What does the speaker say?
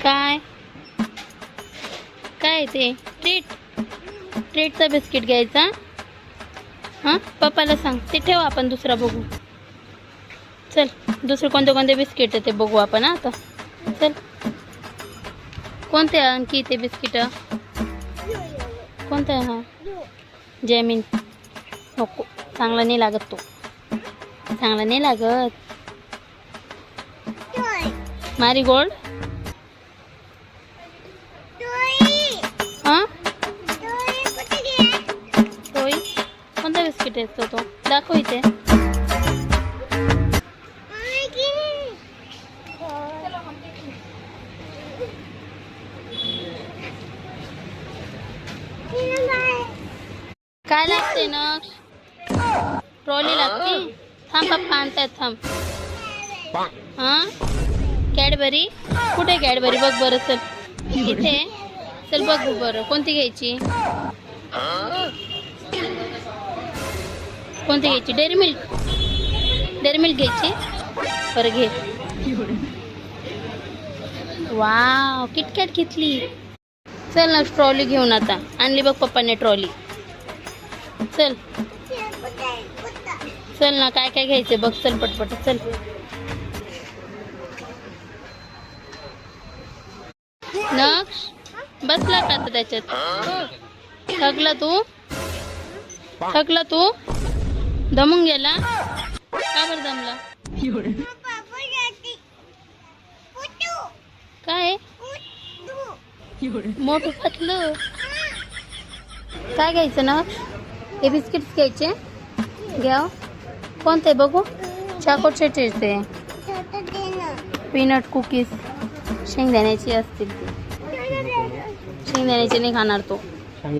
काय काय ते ट्रीटचा बिस्किट घ्यायचा. हां पप्पाला सांग ते ठेव, आपण दुसरा बघू. चल दुसरे कोणते कोणते बिस्किट आहे ते बघू आपण. आता चल कोणते आणखी ते बिस्किट कोणतं आहे? हा जॅमिन नको, चांगला नाही लागत तो, चांगला नाही लागत. मारीगोल्ड हां टोई कोणता बिस्किट असतो तो दाखव इथे. काय लागते ना? ट्रॉली लागते. थांब पप्पा आणतात थांब. हां कॅडबरी कुठे? कॅडबरी बघ बरं. चल इथे चल बघू बरं कोणती घ्यायची. कोणती घ्यायची? डेअरी मिल्क घ्यायची. बरं घे. वाव किटकॅट घेतली. चल ना ट्रॉली घेऊन आता आणली बघ पप्पाने ट्रॉली. चल चल ना काय काय घ्यायचं बघ. चल पटपट चल. नक्ष बसला का आता त्याच्यात? थकला तू दमून गेला का? बरं दमला काय? मोठं फाटलं. काय घ्यायचं ना? हे बिस्किट्स घ्यायचे. घ्या कोणते बघू. चॉकोचे ते पीनट कुकीज शेंगदाण्याची असतील ती. शेंगदाण्याची नाही खाणार तो.